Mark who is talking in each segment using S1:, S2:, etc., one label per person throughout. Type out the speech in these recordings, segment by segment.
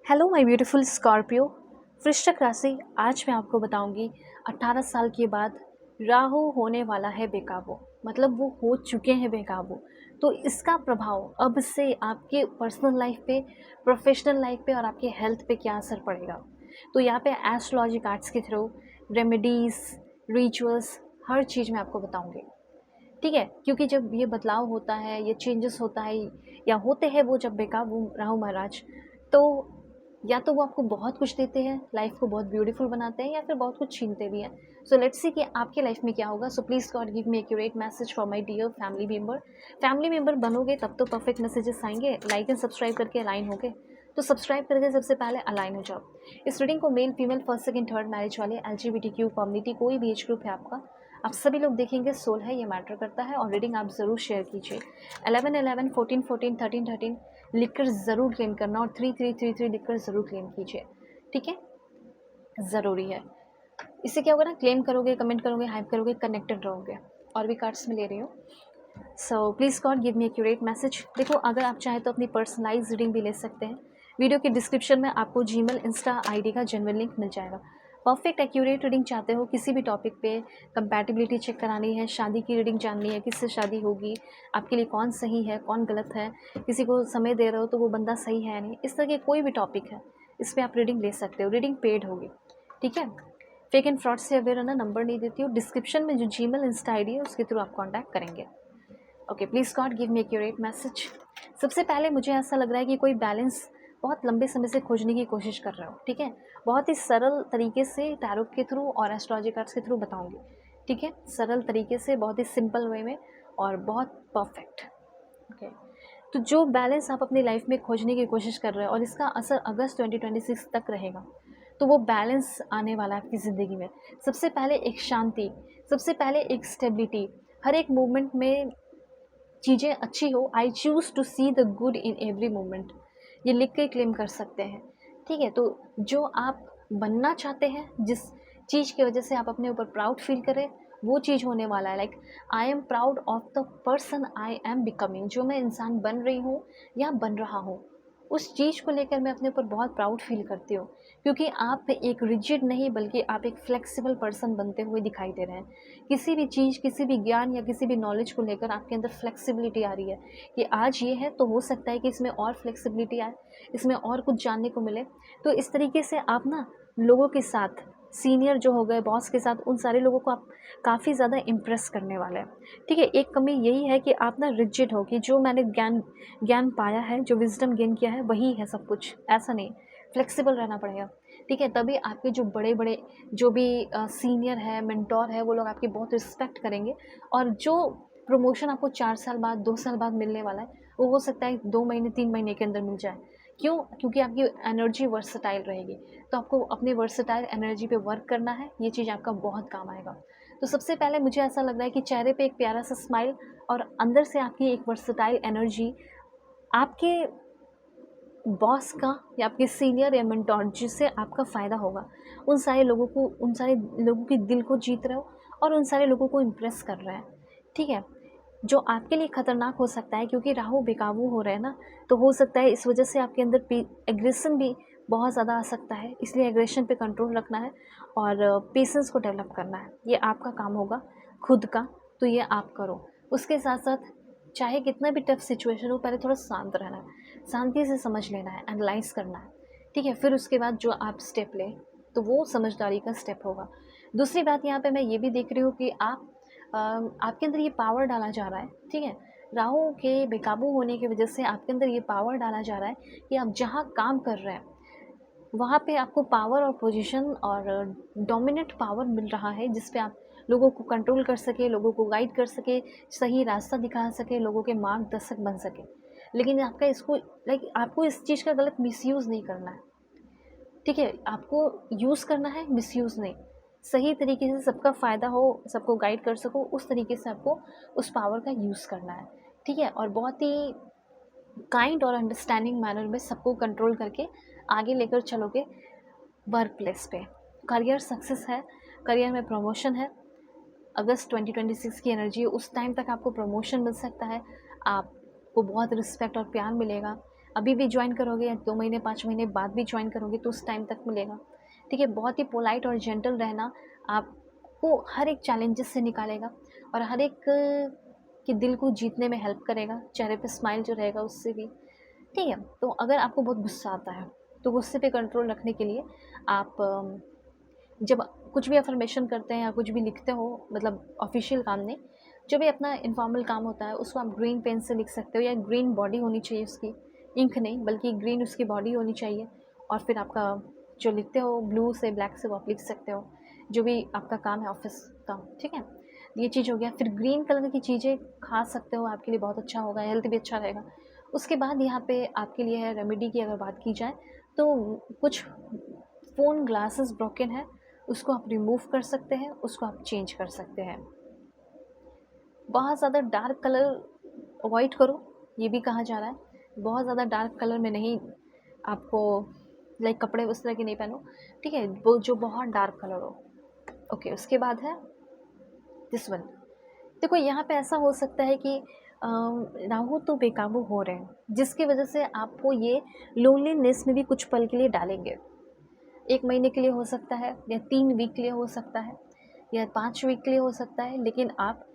S1: Hello my beautiful Scorpio. वृश्चिक राशि, आज मैं आपको बताऊंगी 18 साल के बाद राहु होने वाला है बेकाबू, मतलब वो हो चुके हैं बेकाबू। तो इसका प्रभाव अब से आपके पर्सनल लाइफ पे, प्रोफेशनल लाइफ पे और आपके हेल्थ पे क्या असर पड़ेगा। तो यहाँ पे एस्ट्रोलॉजी कार्ड्स के थ्रू रेमेडीज, रिचुअल्स, हर चीज़ मैं आपको बताऊंगी। ठीक है, क्योंकि जब ये बदलाव होता है, ये चेंजेस होता है या होते हैं वो जब बेकाबू राहु महाराज, तो या तो वो आपको बहुत कुछ देते हैं, लाइफ को बहुत ब्यूटीफुल बनाते हैं, या फिर बहुत कुछ छीनते भी हैं। सो लेट्स सी कि आपके लाइफ में क्या होगा। So please God give me accurate message for my dear family member बनोगे तब तो परफेक्ट मैसेजेस आएंगे। लाइक एंड सब्सक्राइब करके अलाइन होगे तो सब्सक्राइब करके सबसे पहले अलाइन हो जाओ। इस रीडिंग को male, female, first, second, third marriage वाले, LGBTQ कम्युनिटी, कोई भी एज ग्रुप है आपका, आप सभी लोग देखेंगे। सोल है, ये मैटर करता है। और रीडिंग आप ज़रूर शेयर कीजिए। 11 11, 14 14, 13 13 लिखकर ज़रूर क्लेम करना, और 3333 लिखकर ज़रूर क्लेम कीजिए। ठीक है, ज़रूरी है। इससे क्या होगा ना, क्लेम करोगे, कमेंट करोगे, हाइप करोगे, कनेक्टेड रहोगे। और भी कार्ड्स में ले रही हूँ। सो please God give me accurate message. देखो, अगर आप चाहें तो अपनी पर्सनलाइज रीडिंग भी ले सकते हैं। वीडियो के डिस्क्रिप्शन में आपको जीमेल, इंस्टा आईडी का जेन्युइन लिंक मिल जाएगा। परफेक्ट एक्यूरेट रीडिंग चाहते हो, किसी भी टॉपिक पे कंपैटिबिलिटी चेक करानी है, शादी की रीडिंग जाननी है, किससे शादी होगी, आपके लिए कौन सही है, कौन गलत है, किसी को समय दे रहे हो तो वो बंदा सही है नहीं, इस तरह के कोई भी टॉपिक है, इस पर आप रीडिंग ले सकते हो। रीडिंग पेड होगी। ठीक है, फेक एंड फ्रॉड से अवेयर रहना। नंबर नहीं देती हूँ, डिस्क्रिप्शन में जो जीमेल, इंस्टा आईडी है उसके थ्रू आप कॉन्टैक्ट करेंगे। Okay, please God give me accurate message. सबसे पहले मुझे ऐसा लग रहा है कि कोई बैलेंस बहुत लंबे समय से खोजने की कोशिश कर रहे हो। ठीक है, बहुत ही सरल तरीके से टैरो के थ्रू और एस्ट्रोलॉजी कार्ड्स के थ्रू बताऊंगी। ठीक है, सरल तरीके से, बहुत ही सिंपल वे में और बहुत परफेक्ट। ओके, तो जो बैलेंस आप अपनी लाइफ में खोजने की कोशिश कर रहे हो और इसका असर अगस्त 2026 तक रहेगा, तो वो बैलेंस आने वाला है आपकी ज़िंदगी में। सबसे पहले एक शांति, सबसे पहले एक स्टेबिलिटी। हर एक मूवमेंट में चीज़ें अच्छी हो। I choose to see the good in every moment, ये लिख के क्लेम कर सकते हैं। ठीक है, तो जो आप बनना चाहते हैं, जिस चीज़ की वजह से आप अपने ऊपर प्राउड फील करें, वो चीज़ होने वाला है। Like I am proud of the person I am becoming, जो मैं इंसान बन रही हूँ या बन रहा हूँ, उस चीज़ को लेकर मैं अपने ऊपर बहुत प्राउड फील करती हूँ। क्योंकि आप एक रिजिड नहीं, बल्कि आप एक फ्लेक्सिबल पर्सन बनते हुए दिखाई दे रहे हैं। किसी भी चीज़, किसी भी ज्ञान या किसी भी नॉलेज को लेकर आपके अंदर फ्लेक्सिबिलिटी आ रही है कि आज ये है तो हो सकता है कि इसमें और फ्लेक्सिबिलिटी आए, इसमें और कुछ जानने को मिले। तो इस तरीके से आप ना लोगों के साथ, सीनियर जो हो गए, बॉस के साथ, उन सारे लोगों को आप काफ़ी ज़्यादा इम्प्रेस करने वाले हैं। ठीक है, एक कमी यही है कि आप ना रिजिड हो कि जो मैंने ज्ञान ज्ञान पाया है, जो विजडम गेन किया है, वही है सब कुछ, ऐसा नहीं। फ्लेक्सिबल रहना पड़ेगा। ठीक है, तभी आपके जो बड़े बड़े, जो भी सीनियर है, मेंटोर है, वो लोग आपकी बहुत रिस्पेक्ट करेंगे। और जो प्रमोशन आपको 4 साल बाद, 2 साल बाद मिलने वाला है, वो हो सकता है 2 महीने, 3 महीने के अंदर मिल जाए। क्यों? क्योंकि आपकी एनर्जी वर्सटाइल रहेगी। तो आपको अपने वर्सटाइल एनर्जी पे वर्क करना है, ये चीज़ आपका बहुत काम आएगा। तो सबसे पहले मुझे ऐसा लग रहा है कि चेहरे पे एक प्यारा सा स्माइल और अंदर से आपकी एक वर्सटाइल एनर्जी, आपके बॉस का या आपके सीनियर या मेंटोर जिससे आपका फ़ायदा होगा, उन सारे लोगों को, उन सारे लोगों के दिल को जीत रहे हो और उन सारे लोगों को इम्प्रेस कर रहे हैं। ठीक है, जो आपके लिए ख़तरनाक हो सकता है, क्योंकि राहु बेकाबू हो रहे हैं ना, तो हो सकता है इस वजह से आपके अंदर एग्रेशन भी बहुत ज़्यादा आ सकता है। इसलिए एग्रेशन पे कंट्रोल रखना है और पेशेंस को डेवलप करना है, ये आपका काम होगा खुद का। तो ये आप करो। उसके साथ साथ चाहे कितना भी टफ सिचुएशन हो, पहले थोड़ा शांत रहना है, शांति से समझ लेना है, एनालाइज करना है। ठीक है, फिर उसके बाद जो आप स्टेप लें तो वो समझदारी का स्टेप होगा। दूसरी बात यहाँ पे मैं ये भी देख रही हूँ कि आपके अंदर ये पावर डाला जा रहा है। ठीक है, राहु के बेकाबू होने की वजह से आपके अंदर ये पावर डाला जा रहा है कि आप जहाँ काम कर रहे हैं वहाँ पे आपको पावर और पोजीशन और डोमिनेट पावर मिल रहा है, जिस पे आप लोगों को कंट्रोल कर सके, लोगों को गाइड कर सके, सही रास्ता दिखा सके, लोगों के मार्गदर्शक बन सके। लेकिन आपका इसको, लाइक आपको इस चीज़ का गलत मिसयूज़ नहीं करना है। ठीक है, आपको यूज़ करना है, मिसयूज़ नहीं। सही तरीके से सबका फ़ायदा हो, सबको गाइड कर सको, उस तरीके से आपको उस पावर का यूज़ करना है। ठीक है, और बहुत ही काइंड और अंडरस्टैंडिंग मैनर में सबको कंट्रोल करके आगे लेकर चलोगे वर्क प्लेस पे। करियर सक्सेस है, करियर में प्रमोशन है। अगस्त 2026 की एनर्जी, उस टाइम तक आपको प्रमोशन मिल सकता है, आपको बहुत रिस्पेक्ट और प्यार मिलेगा, अभी भी ज्वाइन करोगे या 2 महीने 5 महीने बाद भी ज्वाइन करोगे तो उस टाइम तक मिलेगा। ठीक है, बहुत ही पोलाइट और जेंटल रहना आपको हर एक चैलेंजेस से निकालेगा और हर एक के दिल को जीतने में हेल्प करेगा, चेहरे पे स्माइल जो रहेगा उससे भी। ठीक है, तो अगर आपको बहुत गुस्सा आता है तो गुस्से पे कंट्रोल रखने के लिए आप जब कुछ भी अफर्मेशन करते हैं या कुछ भी लिखते हो, मतलब ऑफिशियल काम नहीं, जो भी अपना इनफॉर्मल काम होता है उसको आप ग्रीन पेन से लिख सकते हो, या ग्रीन बॉडी होनी चाहिए उसकी, इंक नहीं बल्कि ग्रीन उसकी बॉडी होनी चाहिए। और फिर आपका जो लिखते हो ब्लू से ब्लैक से वो आप लिख सकते हो, जो भी आपका काम है ऑफिस का। ठीक है, ये चीज़ हो गया। फिर ग्रीन कलर की चीज़ें खा सकते हो, आपके लिए बहुत अच्छा होगा, हेल्थ भी अच्छा रहेगा। उसके बाद यहाँ पे आपके लिए है रेमेडी की अगर बात की जाए तो कुछ फ़ोन ग्लासेस ब्रोकन है, उसको आप रिमूव कर सकते हैं, उसको आप चेंज कर सकते हैं। बहुत ज़्यादा डार्क कलर अवॉइड करो, ये भी कहा जा रहा है। बहुत ज़्यादा डार्क कलर में नहीं, आपको लाइक कपड़े उस तरह के नहीं पहनो। ठीक है, वो जो बहुत डार्क कलर हो। ओके, उसके बाद है दिस वन। देखो यहाँ पे ऐसा हो सकता है कि राहु तो बेकाबू हो रहे हैं, जिसकी वजह से आपको ये लोनलीनेस में भी कुछ पल के लिए डालेंगे। 1 महीने के लिए हो सकता है, या 3 वीक के लिए हो सकता है, या 5 वीक के लिए हो सकता है, लेकिन आप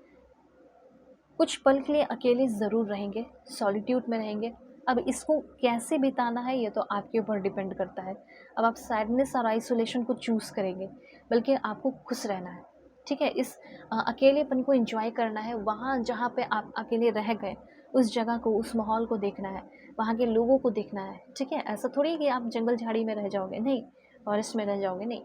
S1: कुछ पल के लिए अकेले ज़रूर रहेंगे, सॉलिट्यूड में रहेंगे। अब इसको कैसे बिताना है ये तो आपके ऊपर डिपेंड करता है। अब आप सैडनेस और आइसोलेशन को चूज़ करेंगे, बल्कि आपको खुश रहना है। ठीक है, इस अकेलेपन को एंजॉय करना है। वहाँ जहाँ पे आप अकेले रह गए, उस जगह को, उस माहौल को देखना है, वहाँ के लोगों को देखना है। ठीक है, ऐसा थोड़ी है कि आप जंगल झाड़ी में रह जाओगे, नहीं, फॉरेस्ट में रह जाओगे, नहीं।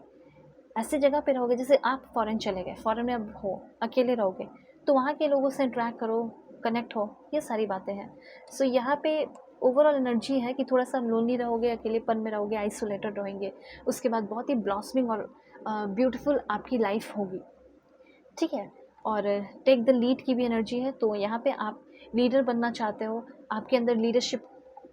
S1: ऐसी जगह पे रहोगे जैसे आप फ़ॉरेन चले गए, फ़ॉरेन में अब हो, अकेले रहोगे, तो वहाँ के लोगों से इंटरैक्ट करो, कनेक्ट हो, ये सारी बातें हैं। सो यहाँ पे ओवरऑल एनर्जी है कि थोड़ा-सा लोनली रहोगे, अकेलेपन में रहोगे, आइसोलेटेड रहेंगे। उसके बाद बहुत ही ब्लॉसमिंग और ब्यूटीफुल आपकी लाइफ होगी। ठीक है, और टेक द लीड की भी एनर्जी है, तो यहाँ पे आप लीडर बनना चाहते हो, आपके अंदर लीडरशिप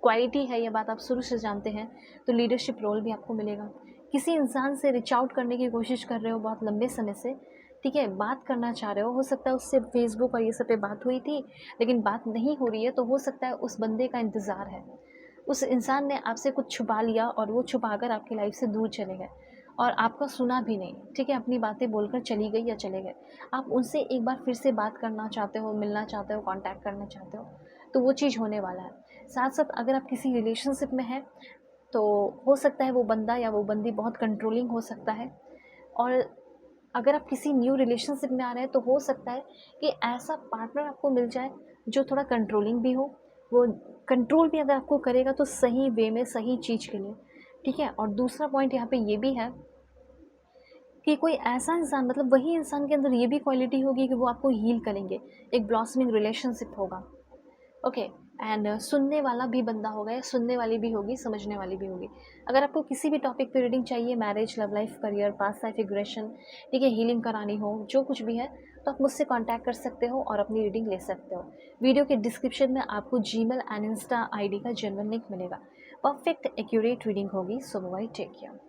S1: क्वालिटी है, ये बात आप शुरू से जानते हैं, तो लीडरशिप रोल भी आपको मिलेगा। किसी इंसान से रीच आउट करने की कोशिश कर रहे हो बहुत लंबे समय से, ठीक है, बात करना चाह रहे हो सकता है उससे फेसबुक और ये सब पे बात हुई थी, लेकिन बात नहीं हो रही है, तो हो सकता है उस बंदे का इंतज़ार है, उस इंसान ने आपसे कुछ छुपा लिया और वो छुपाकर आपकी लाइफ से दूर चले गए और आपका सुना भी नहीं। ठीक है, अपनी बातें बोलकर चली गई या चले गए। आप उनसे एक बार फिर से बात करना चाहते हो, मिलना चाहते हो, कांटेक्ट करना चाहते हो, तो वो चीज़ होने वाला है। साथ साथ अगर आप किसी रिलेशनशिप में हैं तो हो सकता है वो बंदा या वो बंदी बहुत कंट्रोलिंग हो सकता है, और अगर आप किसी न्यू रिलेशनशिप में आ रहे हैं तो हो सकता है कि ऐसा पार्टनर आपको मिल जाए जो थोड़ा कंट्रोलिंग भी हो। वो कंट्रोल भी अगर आपको करेगा तो सही वे में, सही चीज़ के लिए। ठीक है, और दूसरा पॉइंट यहाँ पे ये भी है कि कोई ऐसा इंसान, मतलब वही इंसान के अंदर ये भी क्वालिटी होगी कि वो आपको हील करेंगे, एक ब्लॉसमिंग रिलेशनशिप होगा। ओके, एंड सुनने वाला भी बंदा होगा, या सुनने वाली भी होगी, समझने वाली भी होगी। अगर आपको किसी भी टॉपिक पे रीडिंग चाहिए, marriage, love life, career, past life regression, ठीक है, हीलिंग करानी हो, जो कुछ भी है, तो आप मुझसे कांटेक्ट कर सकते हो और अपनी रीडिंग ले सकते हो। वीडियो के डिस्क्रिप्शन में आपको जीमेल एंड इंस्टा आईडी का जेन्युइन लिंक मिलेगा। परफेक्ट एक्यूरेट रीडिंग होगी। सो बाय, टेक केयर।